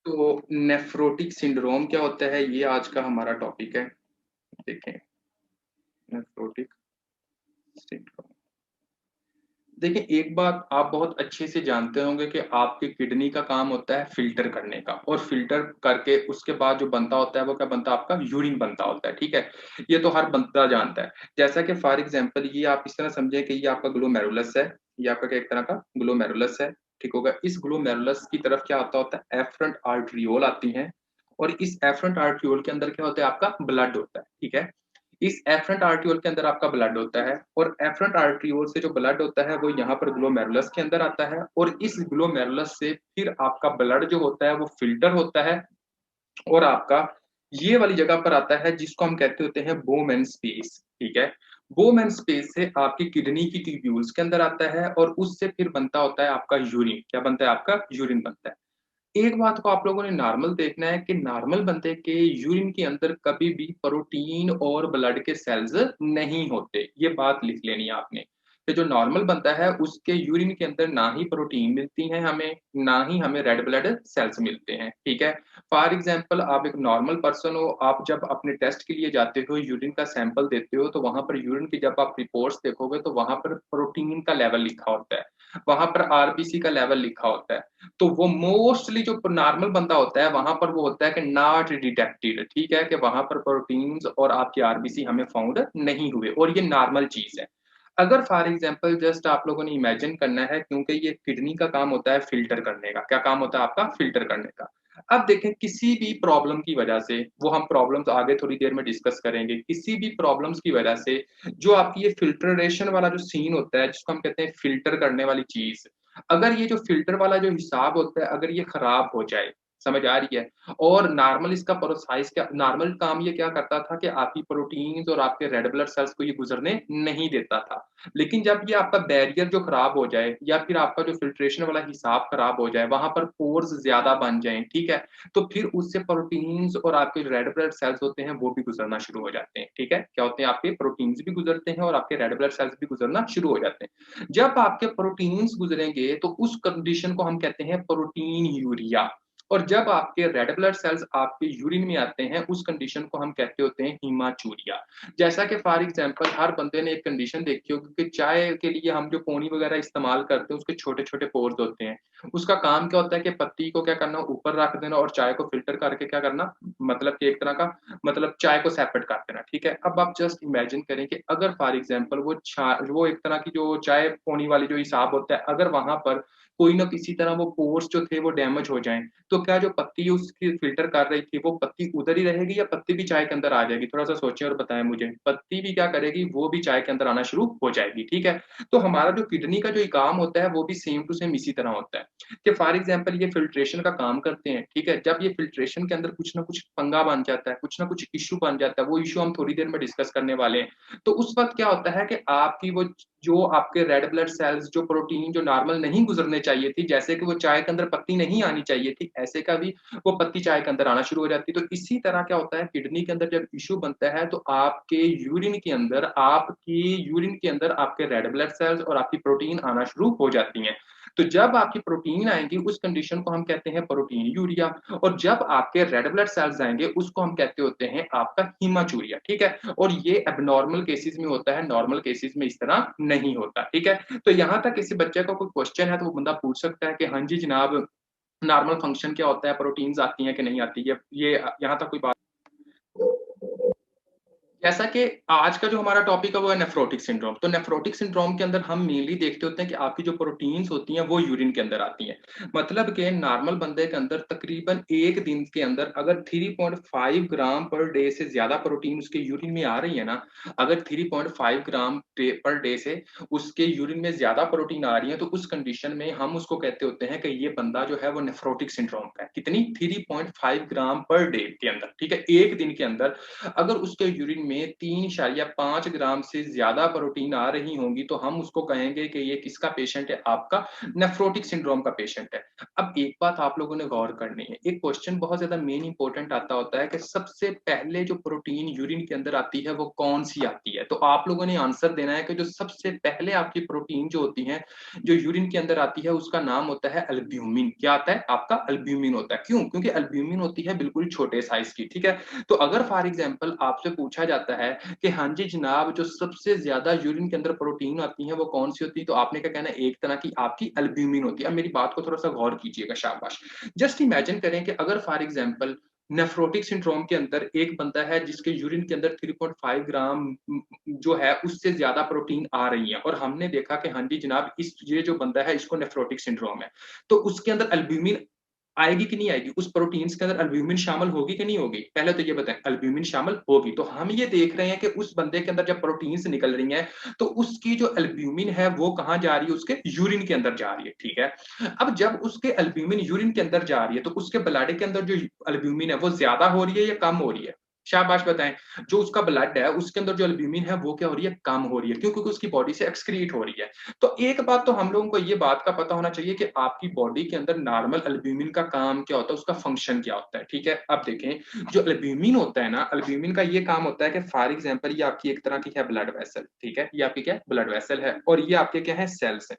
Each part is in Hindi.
तो नेफ्रोटिक सिंड्रोम क्या होता है, ये आज का हमारा टॉपिक है। देखें, नेफ्रोटिक सिंड्रोम। देखिए, एक बात आप बहुत अच्छे से जानते होंगे कि आपकी किडनी का काम होता है फिल्टर करने का, और फिल्टर करके उसके बाद जो बनता होता है वो क्या बनता है, आपका यूरिन बनता होता है। ठीक है, ये तो हर बंदा जानता है। जैसा कि फॉर एग्जांपल ये आप इस तरह समझें कि ये आपका ग्लोमेरुलस है, ये आपका एक तरह का ग्लोमेरुलस है। ठीक होगा, इस ग्लोमेरुलस की तरफ क्या होता है, एफरंट आर्टरियोल आती हैं, और इस एफरंट आर्टरियोल के अंदर क्या होता है, आपका ब्लड होता है। ठीक है, इस एफरंट आर्टियोल के अंदर आपका ब्लड होता है, और एफरंट आर्टियोल से जो ब्लड होता है वो यहाँ पर ग्लोमेरुलस के अंदर आता है, और इस ग्लोमेरुलस से फिर आपका ब्लड जो होता है वो फिल्टर होता है, और आपका ये वाली जगह पर आता है जिसको हम कहते होते हैं बोमेन स्पेस। ठीक है, बोमेन स्पेस से आपकी किडनी की ट्यूब्यूल्स के अंदर आता है, और उससे फिर बनता होता है आपका यूरिन। क्या बनता है, आपका यूरिन बनता है। एक बात को आप लोगों ने नॉर्मल देखना है कि नॉर्मल बंदे के यूरिन के अंदर कभी भी प्रोटीन और ब्लड के सेल्स नहीं होते। ये बात लिख लेनी है आपने कि जो नॉर्मल बनता है उसके यूरिन के अंदर ना ही प्रोटीन मिलती है हमें, ना ही हमें रेड ब्लड सेल्स मिलते हैं। ठीक है, फॉर एग्जांपल आप एक नॉर्मल पर्सन हो, आप जब अपने टेस्ट के लिए जाते हो, यूरिन का सैंपल देते हो, तो वहां पर यूरिन की जब आप रिपोर्ट्स देखोगे तो वहां पर प्रोटीन का लेवल लिखा होता है, वहां पर आरबीसी का लेवल लिखा होता है। तो वो मोस्टली जो नॉर्मल बंदा होता है वहां पर वो होता है कि नॉट डिटेक्टेड। ठीक है, कि वहां पर प्रोटीन्स और आपकी आरबीसी हमें फाउंड नहीं हुए, और ये नॉर्मल चीज है। अगर फॉर एग्जांपल जस्ट आप लोगों ने इमेजिन करना है, क्योंकि ये किडनी का काम होता है फिल्टर करने का। क्या काम होता है आपका, फिल्टर करने का। अब देखें, किसी भी प्रॉब्लम की वजह से, वो हम प्रॉब्लम्स आगे थोड़ी देर में डिस्कस करेंगे, किसी भी प्रॉब्लम्स की वजह से जो आपकी ये फिल्ट्रेशन वाला जो सीन होता है, जिसको हम कहते हैं फिल्टर करने वाली चीज, अगर ये जो फिल्टर वाला जो हिसाब होता है अगर ये खराब हो जाए, समझ आ रही है, और नॉर्मल इसका प्रोसाइज क्या, नॉर्मल काम ये क्या करता था कि आपकी प्रोटीन्स और आपके रेड ब्लड सेल्स को ये गुजरने नहीं देता था। लेकिन जब ये आपका बैरियर जो खराब हो जाए, या फिर आपका जो फिल्ट्रेशन वाला हिसाब खराब हो जाए, वहां पर पोर्स ज्यादा बन जाएं, ठीक है, तो फिर उससे प्रोटीन्स और आपके रेड ब्लड सेल्स होते हैं वो भी गुजरना शुरू हो जाते हैं। ठीक है, क्या होते हैं, आपके प्रोटीन्स भी गुजरते हैं और आपके रेड ब्लड सेल्स भी गुजरना शुरू हो जाते हैं। जब आपके प्रोटीन्स गुजरेंगे तो उस कंडीशन को हम कहते हैं प्रोटीन यूरिया, और जब आपके रेड ब्लड सेल्स आपके यूरिन में आते हैं उस कंडीशन को हम कहते होते हैं हीमाचूरिया। जैसा कि फॉर एग्जांपल हर बंदे ने एक कंडीशन देखी होगी कि चाय के लिए हम जो पोनी वगैरह इस्तेमाल करते हैं उसके छोटे छोटे पोर्स होते हैं। उसका काम क्या होता है कि पत्ती को क्या करना, ऊपर रख देना, और चाय को फिल्टर करके क्या करना, मतलब कि एक तरह का, मतलब चाय को सेपरेट कर देना। ठीक है, अब आप जस्ट इमेजिन करें कि अगर फॉर एग्जांपल वो एक तरह की जो चाय पोनी वाली जो हिसाब होता है, अगर वहां पर कोई ना किसी तरह वो पोर्स जो थे वो डैमेज हो जाएं, तो क्या जो पत्ती उसकी फिल्टर कर रही थी वो पत्ती उधर ही रहेगी, या पत्ती भी चाय के अंदर आ जाएगी? थोड़ा सा सोचें और बताएं मुझे। पत्ती भी क्या करेगी, वो भी चाय के अंदर आना शुरू हो जाएगी। ठीक है, तो हमारा जो किडनी का जो काम होता है वो भी सेम टू सेम इसी तरह होता है कि फॉर एग्जाम्पल ये फिल्ट्रेशन का काम करते हैं। ठीक है, जब ये फिल्ट्रेशन के अंदर कुछ ना कुछ पंगा बन जाता है, कुछ ना कुछ इश्यू बन जाता है, वो इश्यू हम थोड़ी देर में डिस्कस करने वाले हैं। तो उस वक्त क्या होता है कि आपकी वो जो आपके रेड ब्लड सेल्स जो प्रोटीन जो नॉर्मल नहीं गुजरने चाहिए थी, जैसे कि वो चाय के अंदर पत्ती नहीं आनी चाहिए थी, ऐसे का भी वो पत्ती चाय के अंदर आना शुरू हो जाती है। तो इसी तरह क्या होता है, किडनी के अंदर जब इश्यू बनता है तो आपके यूरिन के अंदर आपके रेड ब्लड सेल्स और आपकी प्रोटीन आना शुरू हो जाती हैं। तो जब आपकी प्रोटीन आएंगी उस कंडीशन को हम कहते हैं प्रोटीन यूरिया, और जब आपके रेड ब्लड सेल्स आएंगे उसको हम कहते होते हैं आपका हीमाचूरिया। ठीक है, और ये एबनॉर्मल केसेस में होता है, नॉर्मल केसेस में इस तरह नहीं होता। ठीक है, तो यहाँ तक किसी बच्चे का कोई क्वेश्चन है तो वो बंदा पूछ सकता है कि हाँ जी जनाब, नॉर्मल फंक्शन क्या होता है, प्रोटीन्स आती हैं कि नहीं आती है, ये यहाँ तक कोई बात। जैसा कि आज का जो हमारा टॉपिक है वो है नेफ्रोटिक सिंड्रोम। तो नेफ्रोटिक सिंड्रोम के अंदर हम मेनली देखते होते हैं कि आपकी जो प्रोटीन्स होती हैं वो यूरिन के अंदर आती हैं। मतलब कि नॉर्मल बंदे के अंदर तकरीबन एक दिन के अंदर अगर 3.5 ग्राम पर डे से ज्यादा प्रोटीन उसके यूरिन में आ रही है ना, अगर 3.5 ग्राम पर डे से उसके यूरिन में ज्यादा प्रोटीन आ रही है, तो उस कंडीशन में हम उसको कहते होते हैं कि ये बंदा जो है वो नेफ्रोटिक सिंड्रोम का है। कितनी, 3.5 ग्राम पर डे के अंदर। ठीक है, एक दिन के अंदर अगर उसके यूरिन में 3.5 ग्राम से ज्यादा प्रोटीन आ रही होंगी तो हम उसको कहेंगे कि ये किसका पेशेंट है, आपका नेफ्रोटिक सिंड्रोम का पेशेंट है। अब एक बात आप लोगों ने गौर करनी है, एक क्वेश्चन बहुत ज्यादा मेन इंपॉर्टेंट आता होता है कि सबसे पहले जो प्रोटीन यूरिन के अंदर आती है वो कौन सी आती है। तो आप लोगों ने आंसर देना है कि जो सबसे पहले आपकी प्रोटीन जो होती है जो यूरिन के अंदर आती है उसका नाम होता है अल्ब्यूमिन। क्या आता है आपका, अल्ब्यूमिन होता है। क्यों? क्योंकि अल्ब्यूमिन होती है बिल्कुल छोटे साइज की, ठीक है। तो अगर फॉर एग्जांपल आपसे पूछा जाता है कि हाँ जी जनाब जो सबसे ज्यादा यूरिन के अंदर प्रोटीन आती है वो कौन सी होती है, तो आपने क्या कहना है, एक तरह की आपकी अल्ब्यूमिन होती है। अब मेरी बात को थोड़ा सा गौर कीजिएगा, शाबाश। जस्ट इमेजिन करें कि अगर फॉर एग्जांपल नेफ्रोटिक सिंड्रोम के अंदर एक बंदा है जिसके यूरिन के अंदर 3.5 ग्राम जो है उससे ज्यादा प्रोटीन आ रही है, और हमने देखा कि हाँ जी जनाब इस ये जो बंदा है इसको नेफ्रोटिक सिंड्रोम है, तो उसके अंदर अल्ब्यूमिन आएगी कि नहीं आएगी, उस प्रोटीन्स के अंदर अल्ब्यूमिन शामिल होगी कि नहीं होगी, पहले तो ये बताएं। अल्ब्यूमिन शामिल होगी। तो हम ये देख रहे हैं कि उस बंदे के अंदर जब प्रोटीन्स निकल रही हैं तो उसकी जो अल्ब्यूमिन है वो कहां जा रही है, उसके यूरिन के अंदर जा रही है, ठीक है। अब जब उसके अल्ब्यूमिन यूरिन के अंदर जा रही है तो उसके ब्लड के अंदर जो अल्ब्यूमिन है वो ज्यादा हो रही है या कम हो रही है, शाबाश बताएं। जो उसका ब्लड है उसके अंदर जो अल्ब्यूमिन है वो क्या हो रही है, कम हो रही है। क्यों? क्योंकि उसकी बॉडी से एक्सक्रीट हो रही है। तो एक बात तो हम लोगों को ये बात का पता होना चाहिए कि आपकी बॉडी के अंदर नॉर्मल अल्ब्यूमिन का काम क्या होता है, उसका फंक्शन क्या होता है, ठीक है। अब देखें जो अल्ब्यूमिन होता है ना, अल्ब्यूमिन का ये काम होता है कि फॉर एग्जांपल ये आपकी एक तरह की है ब्लड वेसल, ठीक है। ये आपकी क्या है, ब्लड वेसल है, और ये आपके क्या है, सेल्स है।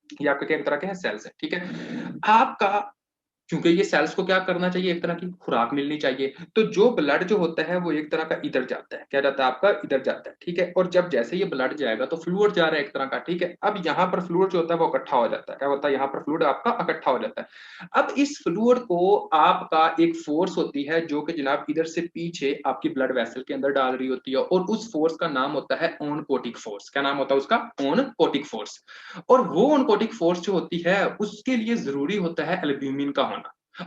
ये आपके क्या एक तरह के हैं, सेल्स है, ठीक है। आपका क्योंकि ये सेल्स को क्या करना चाहिए, एक तरह की खुराक मिलनी चाहिए। तो जो ब्लड जो होता है वो एक तरह का इधर जाता है, क्या जाता है आपका, इधर जाता है, ठीक है। और जब जैसे ये ब्लड जाएगा तो फ्लूइड जा रहा है एक तरह का, ठीक है। अब यहाँ पर फ्लूइड जो होता है वो इकट्ठा हो जाता है, क्या होता है, यहाँ पर फ्लूइड आपका इकट्ठा हो जाता है। अब इस फ्लूइड को आपका एक फोर्स होती है जो कि जनाब इधर से पीछे आपकी ब्लड वेसल के अंदर डाल रही होती है, और उस फोर्स का नाम होता है ओनकोटिक फोर्स। क्या नाम होता है उसका, ओनकोटिक फोर्स। और वो ओनकोटिक फोर्स जो होती है उसके लिए जरूरी होता है एल्ब्यूमिन का होना।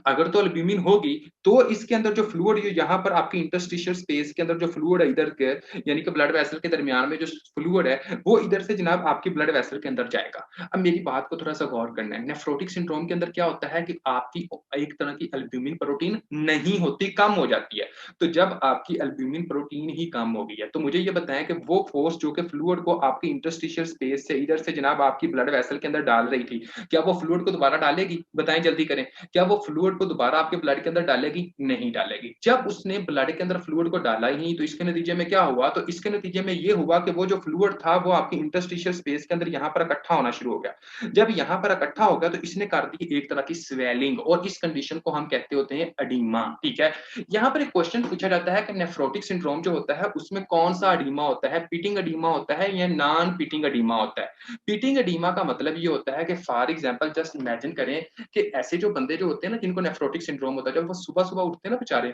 अगर तो एल्ब्यूमिन होगी तो इसके अंदर जो फ्लूइड यहाँ पर आपकी इंटरस्टिशियल स्पेस के अंदर जो फ्लूइड है इधर के, यानी कि ब्लड वेसल के दरमियान में जो फ्लूइड है वो इधर से जनाब आपकी ब्लड वेसल के अंदर जाएगा। अब मेरी बात को थोड़ा सा गौर करना है, नेफ्रोटिक सिंड्रोम के अंदर क्या होता है कि आपकी एक तरह की एल्ब्यूमिन प्रोटीन नहीं होती, कम हो जाती है। तो जब आपकी एल्ब्यूमिन प्रोटीन ही कम हो गई है तो मुझे ये बताएं कि वो फोर्स जो कि फ्लूइड को आपकी इंटरस्टिशियल स्पेस से इधर से जनाब आपकी ब्लड वेसल के अंदर डाल रही थी, क्या वो फ्लूइड को दोबारा डालेगी, बताएं जल्दी करें। क्या वो फ्लूइड को दोबारा आपके ब्लड के अंदर डालेगी, नहीं डालेगी। जब उसने ब्लड के अंदर फ्लूइड को डाला ही नहीं तो इसके नतीजे में क्या हुआ, तो इसके नतीजे में ये हुआ कि वो जो फ्लूइड था वो आपकी इंटरस्टिशियल स्पेस के अंदर यहाँ पर इकट्ठा होना शुरू हो गया। जब यहाँ पर इकट्ठा हो गया तो इसने कर दी एक तरह की स्वेलिंग, और इस कंडीशन को हम कहते होते हैं एडीमा, ठीक है। यहाँ पर एक क्वेश्चन पूछा जाता है कि नेफ्रोटिक सिंड्रोम जो होता है उसमें कौन सा एडीमा होता है, पिटिंग एडीमा होता है या नॉन पिटिंग एडीमा होता है। पिटिंग एडीमा का मतलब ये होता है कि फॉर एग्जांपल जस्ट इमेजिन करें कि ऐसे जो बंदे जो होते हैं ना जिनको नेफ्रोटिक सिंड्रोम होता है, जब वो सुबह सुबह उठते हैं ना बेचारे,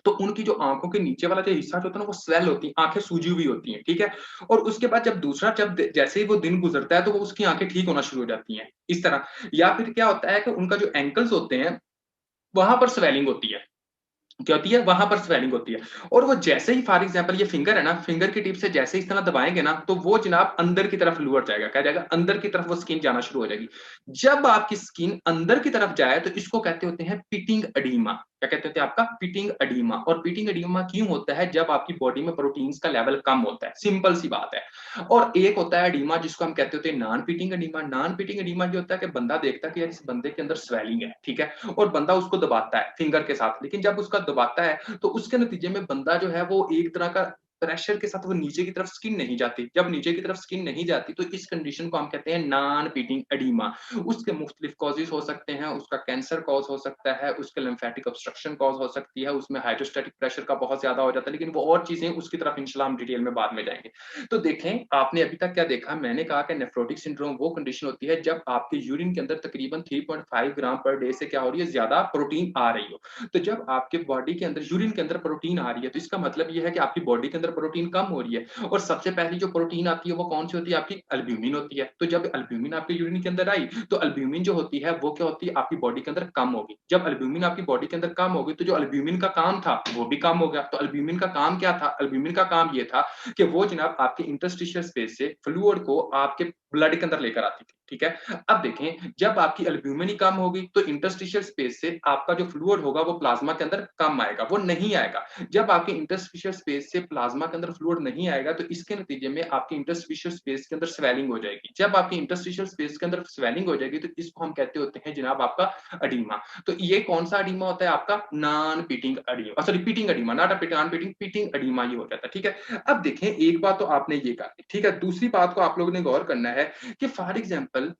तो उनकी जो आंखों के नीचे वाला जो हिस्सा जो होता है ना वो स्वेल होती है, आंखें सूजी हुई होती हैं, ठीक है। और उसके बाद जब दूसरा जब जैसे ही वो दिन गुजरता है तो वो उसकी आंखें ठीक होना शुरू हो जाती हैं इस तरह। या फिर क्या होता है कि उनका जो एंकल्स होते हैं वहां पर स्वेलिंग होती है, क्या होती है, वहां पर स्वेलिंग होती है। और वो जैसे ही फॉर एग्जांपल ये फिंगर है ना, फिंगर की टिप से जैसे इस तरह दबाएंगे ना तो वो जनाब अंदर की तरफ लुअर जाएगा, क्या जाएगा, अंदर की तरफ वो स्किन जाना शुरू हो जाएगी। जब आपकी स्किन अंदर की तरफ जाए तो इसको कहते होते हैं पिटिंग एडीमा। क्या कहते होते हैं आपका, पिटिंग एडीमा। और पिटिंग एडीमा क्यों होता है, जब आपकी बॉडी में प्रोटीन्स का लेवल कम होता है, सिंपल सी बात है। और एक होता है एडीमा जिसको हम कहते होते हैं non pitting edema. Non pitting edema ये होता है कि बंदा देखता है कि यार इस बंदे के अंदर स्वेलिंग है, ठीक है, और बंदा उसको दबाता है फिंगर के साथ, लेकिन जब उसका दबाता है तो उसके नतीजे में बंदा जो है वो एक तरह का प्रेशर के साथ वो नीचे की तरफ स्किन नहीं जाती। जब नीचे की तरफ स्किन नहीं जाती तो इस कंडीशन को हम कहते हैं नॉन पीटिंग एडीमा। उसके मुख्तलिफ कॉजेज हो सकते हैं, उसका कैंसर कॉज हो सकता है, उसके लिम्फेटिक ऑब्स्ट्रक्शन कॉज हो सकती है, उसमें हाइड्रोस्टैटिक प्रेशर का बहुत ज्यादा हो जाता है, लेकिन वो और चीजें उसकी तरफ इंशाल्लाह हम डिटेल में बाद में जाएंगे। तो देखें आपने अभी तक क्या देखा, मैंने कहा कि नेफ्रोटिक सिंड्रोम वो कंडीशन होती है जब आपके यूरिन के अंदर तकरीबन 3.5 ग्राम पर डे से क्या हो रही है, ज्यादा प्रोटीन आ रही हो। तो जब आपके बॉडी के अंदर यूरिन के अंदर प्रोटीन आ रही है तो इसका मतलब यह है कि आपकी बॉडी के अंदर प्रोटीन कम हो रही है। और सबसे पहली जो प्रोटीन आती है वो कौन सी होती है, आपकी अल्ब्यूमिन होती है। तो जब अल्ब्यूमिन आपके यूरिन के अंदर आई तो अल्ब्यूमिन जो होती है वो क्या होती है, आपकी बॉडी के अंदर कम होगी। जब अल्ब्यूमिन आपकी बॉडी के अंदर कम होगी तो जो अल्ब्यूमिन का काम था वो भी कम हो गया। तो अल्ब्यूमिन का काम क्या था, अल्ब्यूमिन का काम ये था कि वो जनाब आपके इंटरस्टिशियल स्पेस से फ्लूइड को आपके ब्लड के अंदर लेकर आती थी, ठीक है। अब देखें, जब आपकी एल्ब्यूमिन ही कम होगी तो इंटरस्टिशियल स्पेस से आपका जो फ्लूइड होगा वो प्लाज्मा के अंदर कम आएगा, वो नहीं आएगा। जब आपके इंटरस्टिशियल स्पेस से प्लाज्मा के अंदर फ्लूइड नहीं आएगा तो इसके नतीजे में आपकी इंटरस्टिशियल स्पेस के अंदर स्वेलिंग हो जाएगी। जब आपकी इंटरस्टिशियल स्पेस के अंदर स्वेलिंग हो जाएगी तो इसको हम कहते होते हैं जनाब आपका एडीमा। तो ये कौन सा एडीमा होता है आपका? Non pitting edema, sorry pitting edema, not a non pitting, pitting edema ये हो जाता है। ठीक है। अब देखें, एक बात तो आपने ये कर दी, ठीक है। दूसरी बात को आप लोगों ने गौर करना है कि फॉर एग्जांपल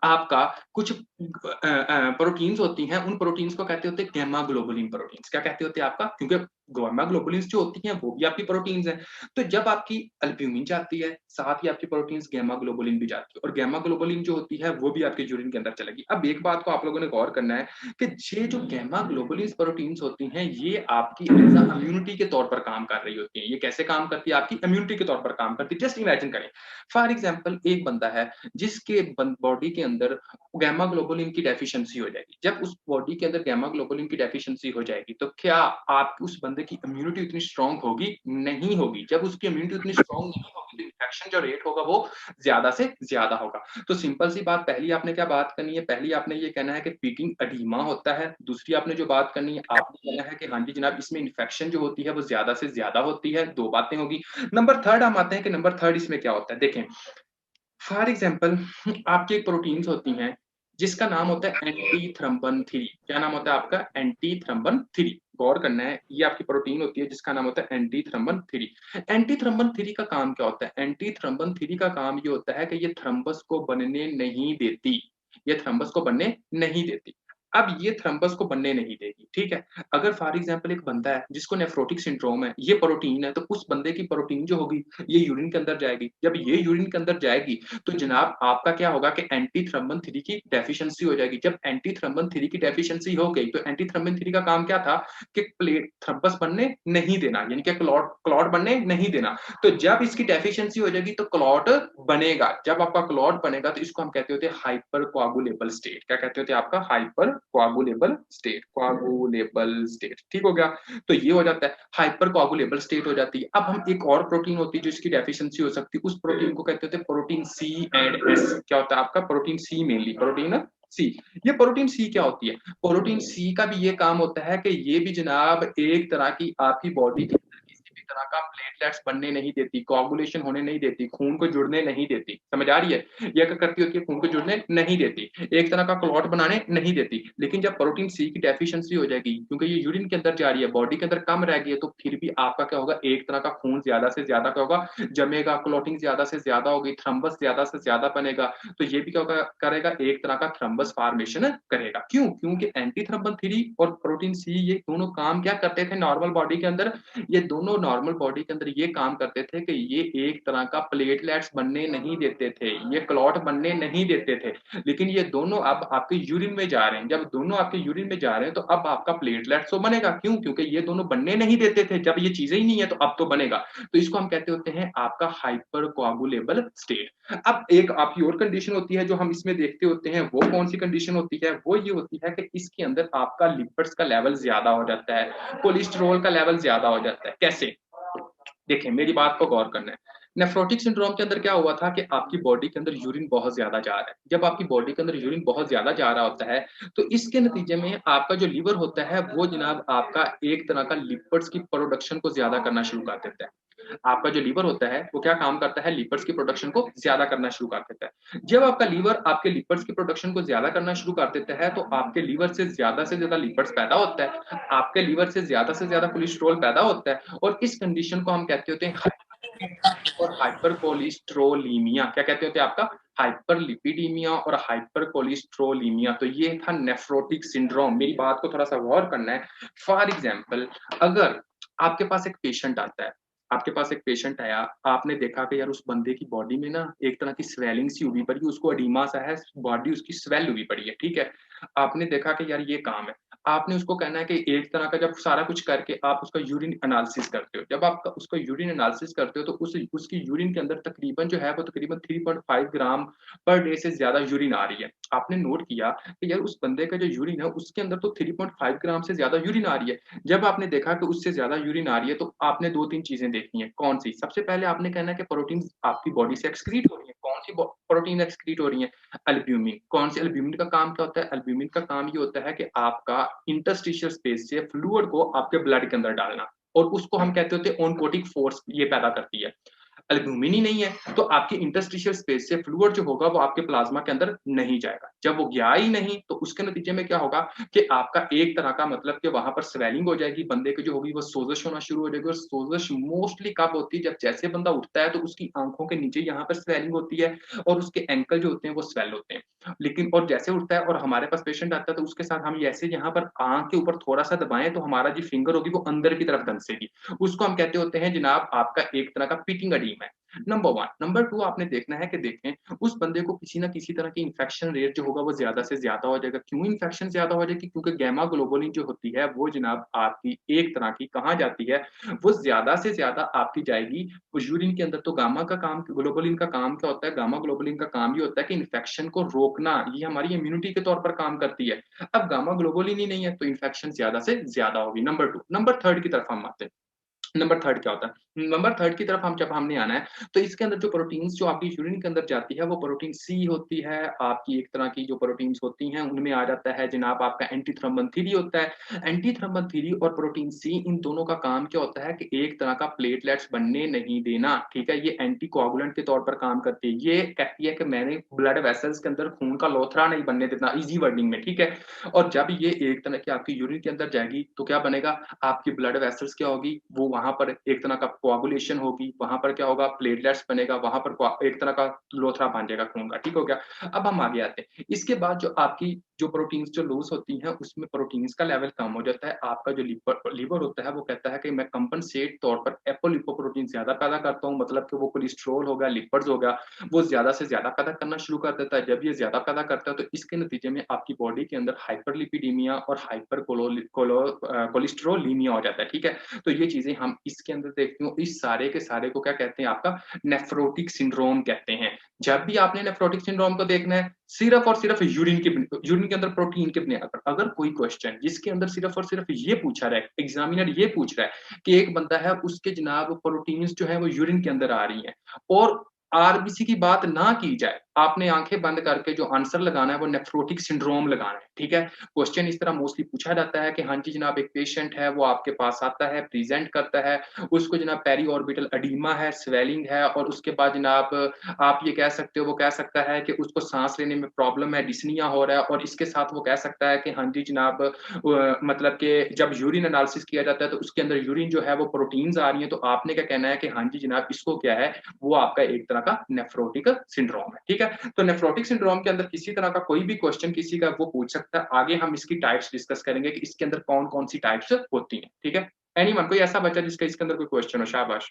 आपका कुछ प्रोटीन्स होती हैं, उन प्रोटीन्स को कहते होते हैं गामा ग्लोबुलिन प्रोटीन्स। क्या कहते होते हैं आपका? क्योंकि गामा ग्लोबुलिन्स जो होती हैं वो भी आपकी प्रोटीन्स हैं। तो जब आपकी एल्ब्यूमिन जाती है, साथ ही आपकी प्रोटीन्स गामा ग्लोबुलिन भी जाती है, और गामा ग्लोबुलिन जो होती है वो भी आपके यूरिन के अंदर चलेगी। अब एक बात को आप लोगों ने गौर करना है कि ये जो गामा ग्लोबुलिन प्रोटीन्स होती हैं ये आपकी एज अ इम्यूनिटी के तौर पर काम कर रही होती हैं। ये कैसे काम करती है? आपकी इम्यूनिटी के तौर पर काम करती है। जस्ट इमेजिन करें, फॉर एग्जाम्पल एक बंदा है जिसके बॉडी के अंदर गामा ग्लोबुलिन की डेफिशिएंसी हो जाएगी। जब उस बॉडी के अंदर गामा ग्लोबुलिन की डेफिशिएंसी हो जाएगी तो क्या आप उस बंदे की इम्यूनिटी उतनी स्ट्रांग होगी? नहीं होगी। जब उसकी इम्यूनिटी उतनी स्ट्रांग नहीं होगी तो इन्फेक्शन जो रेट होगा वो ज्यादा से ज्यादा होगा। तो सिंपल सी बात, पहली आपने क्या बात करनी है? पहली आपने ये कहना है कि पीटिंग एडीमा होता है। दूसरी आपने जो बात करनी है, आपने कहना है कि हाँ जी जनाब इसमें इन्फेक्शन जो होती है वो ज्यादा से ज्यादा होती है। दो बातें होगी। नंबर थर्ड हम आते हैं कि नंबर थर्ड इसमें क्या होता है। देखें, फॉर एग्जाम्पल आपकी एक प्रोटीन्स होती हैं जिसका नाम होता है एंटी थ्रम्बन 3। क्या नाम होता है आपका? एंटी थ्रम्बन 3। गौर करना है, ये आपकी प्रोटीन होती है जिसका नाम होता है एंटी थ्रम्बन 3। एंटी थ्रम्बन 3 का काम क्या होता है? एंटी थ्रम्बन 3 का काम ये होता है कि ये थ्रम्बस को बनने नहीं देती। ये थ्रम्बस को बनने नहीं देती। अब ये थ्रम्बस को बनने नहीं देगी, ठीक है। अगर फॉर एग्जाम्पल एक बंदा है जिसको नेफ्रोटिक सिंड्रोम है, ये प्रोटीन है, तो उस बंदे की प्रोटीन जो होगी ये यूरिन के अंदर जाएगी। जब ये यूरिन के अंदर जाएगी तो जनाब आपका क्या होगा कि एंटी थ्रम्बन 3 की डेफिशिएंसी हो जाएगी। जब एंटी थ्रम्बन 3 की डेफिशिएंसी हो गई तो एंटी थ्रम्बन 3 का काम क्या था? कि प्लेट थ्रम्बस बनने नहीं देना, यानी कि क्लॉट क्लॉट बनने नहीं देना। तो जब इसकी डेफिशिएंसी हो जाएगी तो क्लॉट बनेगा। जब आपका क्लॉट बनेगा तो इसको हम कहते होते हैं हाइपर कोआगुलेबल स्टेट। क्या कहते होते हैं आपका? Hypercoagulable state, coagulable state. ठीक हो गया। तो ये हो जाता है, हाइपर कोआगुलेबल स्टेट हो जाती है। अब हम एक और प्रोटीन होती है जिसकी डेफिशिएंसी हो सकती है, उस प्रोटीन को कहते होते हैं प्रोटीन सी एंड एस। क्या होता है आपका? Protein C, mainly protein C. ये प्रोटीन सी क्या होती है? प्रोटीन सी का भी ये काम होता है कि ये भी जनाब एक तरह की आपकी बॉडी के अंदर किसी भी तरह का प्लेटलेट्स बनने नहीं देती, कोआगुलेशन होने नहीं देती, खून को जुड़ने नहीं देती। समझ आ रही है? ये क्या करती होती है? खून को जुड़ने नहीं देती, एक तरह का क्लॉट बनाने नहीं देती। लेकिन जब प्रोटीन सी की डेफिशिएंसी हो जाएगी, क्योंकि ये यूरिन के अंदर जा रही है, बॉडी के अंदर कम रह गई है, तो फिर भी आपका क्या होगा? एक तरह का खून ज्यादा से ज्यादा क्या होगा? जमेगा, क्लॉटिंग ज्यादा से ज्यादा होगी, थ्रम्बस ज्यादा से ज्यादा बनेगा। तो ये भी क्या करेगा? एक तरह का थ्रम्बस फॉर्मेशन करेगा। क्यों? क्योंकि एंटी थ्रम्बन 3 और प्रोटीन सी ये दोनों काम क्या करते थे नॉर्मल बॉडी के अंदर? ये दोनों नॉर्मल बॉडी के अंदर ये काम करते थे कि ये एक तरह का प्लेटलेट्स बनने नहीं देते थे, ये क्लॉट बनने नहीं देते थे। लेकिन ये दोनों अब आपके यूरिन में जा रहे हैं। जब दोनों आपके यूरिन में जा रहे हैं तो अब आपका प्लेटलेट्स तो बनेगा। क्यों? क्योंकि ये दोनों बनने नहीं देते थे। जब ये चीजें ही नहीं है तो अब तो बनेगा। तो इसको हम कहते होते हैं आपका हाइपर कोआगुलेबल स्टेट। अब एक आपकी और कंडीशन होती है जो हम इसमें देखते होते हैं, वो कौन सी कंडीशन होती है? वो ये होती है कि इसके अंदर आपका लिपिड्स का लेवल ज्यादा हो जाता है, कोलेस्ट्रॉल का लेवल ज्यादा हो जाता है। कैसे? देखें, मेरी बात को गौर करना है। नेफ्रोटिक सिंड्रोम के अंदर क्या हुआ था कि आपकी बॉडी के अंदर यूरिन बहुत ज्यादा जा रहा है। जब आपकी बॉडी के अंदर यूरिन बहुत ज्यादा जा रहा होता है तो इसके नतीजे में आपका जो लीवर होता है वो जनाब आपका एक तरह का लिपिड्स की प्रोडक्शन को ज्यादा करना शुरू कर देता है। आपका जो लीवर होता है वो क्या काम करता है? लिपिड्स की प्रोडक्शन को ज्यादा करना शुरू कर देता है। जब आपका लीवर आपके लिपिड्स की प्रोडक्शन को ज्यादा करना शुरू कर देता है तो आपके लीवर से ज्यादा लिपिड्स पैदा होता है, आपके लीवर से ज्यादा कोलेस्ट्रॉल पैदा होता है, और इस कंडीशन को हम कहते होते हैं और हाइपर कोलेस्ट्रोलीमिया। क्या कहते होते हैं आपका? हाइपर लिपिडीमिया और हाइपर कोलेस्ट्रोलीमिया। तो ये था नेफ्रोटिक सिंड्रोम। मेरी बात को थोड़ा सा गौर करना है। फॉर एग्जांपल अगर आपके पास एक पेशेंट आता है, आपके पास एक पेशेंट आया, आपने देखा कि यार उस बंदे की बॉडी में ना एक तरह की स्वेलिंग सी हुई पड़ी, उसको एडिमा सा है, बॉडी उसकी स्वेल हुई पड़ी है, ठीक है। आपने देखा कि यार ये काम है, आपने उसको कहना है कि एक तरह का जब सारा कुछ करके आप उसका यूरिन एनालिसिस करते हो, जब आप उसका यूरिन एनालिसिस करते हो तो उसकी यूरिन के अंदर तकरीबन जो है वो तकरीबन 3.5 ग्राम पर डे से ज्यादा यूरिन आ रही है। आपने नोट किया कि यार उस बंदे का जो यूरिन है उसके अंदर तो 3.5 ग्राम से ज्यादा यूरिन आ रही है। जब आपने देखा कि उससे ज्यादा यूरिन आ रही है तो आपने दो तीन चीजें देखनी है। कौन सी? सबसे पहले आपने कहना है कि प्रोटीन आपकी बॉडी से एक्सक्रीट हो रही है। कौन आपकी प्रोटीन एक्सक्रीट हो रही है? एल्ब्यूमिन। कौन सी एल्ब्यूमिन का काम क्या होता है? एल्ब्यूमिन का काम ये होता है कि आपका इंटरस्टिशियल स्पेस से फ्लूइड को आपके ब्लड के अंदर डालना, और उसको हम कहते होते हैं ओनकोटिक फोर्स, ये पैदा करती है। एल्ब्यूमिन ही नहीं है, तो आपके इंटरस्टिशियल स्पेस से फ्लूइड जो होगा वो आपके प्लाज्मा के अंदर नहीं जाएगा। जब वो गया ही नहीं, तो उसके नतीजे में क्या होगा कि आपका एक तरह का मतलब कि वहाँ पर स्वेलिंग हो जाएगी, बंदे की जो होगी वो सोज़श होना शुरू हो जाएगी, और सोज़श मोस्टली कब होती है? जब जैसे बंदा उठता है तो उसकी आँखों के नीचे यहाँ पर स्वेलिंग होती है, और उसके एंकल जो होते हैं वो स्वेल होते हैं। लेकिन और जैसे उठता है और हमारे पास पेशेंट आता है, तो उसके साथ हम ऐसे यहाँ पर आँख के ऊपर थोड़ा-सा दबाएँ, तो हमारा जो फिंगर होगी वो अंदर की तरफ धंसेगी। उसको हम कहते होते हैं जनाब आपका एक तरह का पिटिंग एडीमा है। नंबर 1, नंबर 2 आपने देखना है कि देखें उस बंदे को किसी न किसी तरह की इन्फेक्शन रेट जो होगा वो ज़्यादा से ज़्यादा हो जाएगा। क्यों इन्फेक्शन ज़्यादा हो जाएगी? क्योंकि गामा ग्लोबुलिन जो होती है वो जनाब आपकी एक तरह की कहाँ जाती है, वो ज़्यादा से ज़्यादा आपकी जाएगी यूरिन के अंदर। तो गामा का काम, ग्लोबुलिन का काम क्या होता है? गामा ग्लोबुलिन का काम ये होता है कि इन्फेक्शन को रोकना, ये हमारी इम्यूनिटी के तौर पर काम करती है। अब गामा ग्लोबुलिन ही नहीं है तो इन्फेक्शन ज़्यादा से ज़्यादा होगी। नंबर 2, नंबर 3 की तरफ हम आते हैं। नंबर 3 क्या होता है? नंबर 3 की तरफ हम जब हमने आना है, तो इसके अंदर जो प्रोटीन्स जो आपकी यूरिन के अंदर जाती है, वो प्रोटीन सी होती है, आपकी एक तरह की जो प्रोटीन्स होती हैं, उनमें आ जाता है जनाब आपका एंटीथ्रम्बन 3 होता है। एंटीथ्रम्बन 3 और प्रोटीन सी, इन दोनों का काम क्या होता है कि एक तरह का प्लेटलेट्स बनने नहीं देना, ठीक है? ये एंटीकोआगुलेंट के तौर पर काम करती है। ये कहती है कि मैंने ब्लड वेसल्स के अंदर खून का लोथड़ा नहीं बनने देना, ईज़ी वर्डिंग में, ठीक है? और जब ये एक तरह की आपकी यूरिन के अंदर जाएगी, तो क्या बनेगा? आपकी ब्लड वेसल्स क्या होगी, वो वहाँ पर एक तरह का कोआगुलेशन होगी, वहाँ पर क्या होगा प्लेटलेट्स बनेगा, वहाँ पर एक तरह का लोथड़ा बाँध जाएगा खून का, ठीक हो गया? अब हम आगे आते हैं। इसके बाद जो आपकी जो प्रोटीन्स जो लूज़ होती हैं, उसमें प्रोटीन्स का लेवल कम हो जाता है। आपका जो लीवर होता है, वो कहता है कि मैं कंपनसेट तौर पर एपोलिपोप्रोटीन ज़्यादा पैदा करता हूँ, मतलब कि वो कोलेस्टेरोल हो गया, लिपिड्स हो गया, वो ज़्यादा से ज़्यादा पैदा करना शुरू कर देता है। जब ये ज़्यादा पैदा करता है, तो इसके नतीजे में आपकी बॉडी के अंदर हाइपरलिपिडीमिया और कोलेस्टेरोलीमिया हो जाता है, ठीक है? तो ये चीज़ें हम इसके अंदर देखते हो, इस सारे के सारे को क्या कहते हैं? आपका नेफ्रोटिक सिंड्रोम कहते हैं। जब भी आपने नेफ्रोटिक सिंड्रोम को देखना है, सिर्फ़ और सिर्फ़ यूरिन के अंदर प्रोटीन के बुनियाद पर। अगर कोई क्वेश्चन जिसके अंदर सिर्फ़ और सिर्फ़ ये पूछा रहा है, एग्ज़ामिनर ये पूछ रहा है कि एक बंदा है उसके जनाब प्रोटीन्स जो है वो यूरिन के अंदर आ रही हैं, और आरबीसी की बात ना की जाए, आपने आँखें बंद करके जो आंसर लगाना है वो नेफ्रोटिक सिंड्रोम लगाना है, ठीक है? क्वेश्चन इस तरह मोस्टली पूछा जाता है कि हाँ जी जनाब, एक पेशेंट है, वो आपके पास आता है, प्रेज़ेंट करता है, उसको जनाब पेरीऑर्बिटल एडीमा है, स्वेलिंग है, और उसके बाद जनाब आप ये कह सकते हो, वो कह सकता है कि उसको साँस लेने में प्रॉब्लम है, डिस्निया हो रहा है, और इसके साथ वो कह सकता है कि हाँ जी जनाब मतलब कि जब यूरिन एनालिसिस किया जाता है तो उसके अंदर यूरिन जो है वो प्रोटीन्स आ रही हैं, तो आपने क्या कहना है कि हाँ जी जनाब, इसको क्या है, वो आपका एक तरह का नेफ्रोटिक सिंड्रोम है, ठीक है? तो नेफ्रोटिक सिंड्रोम के अंदर किसी तरह का कोई भी क्वेश्चन किसी का वो पूछ सकता है। आगे हम इसकी टाइप्स डिस्कस करेंगे कि इसके अंदर कौन-कौन सी टाइप्स होती हैं, ठीक है? एनीवन, कोई ऐसा बचा जिसका इसके अंदर कोई क्वेश्चन हो? शाबाश।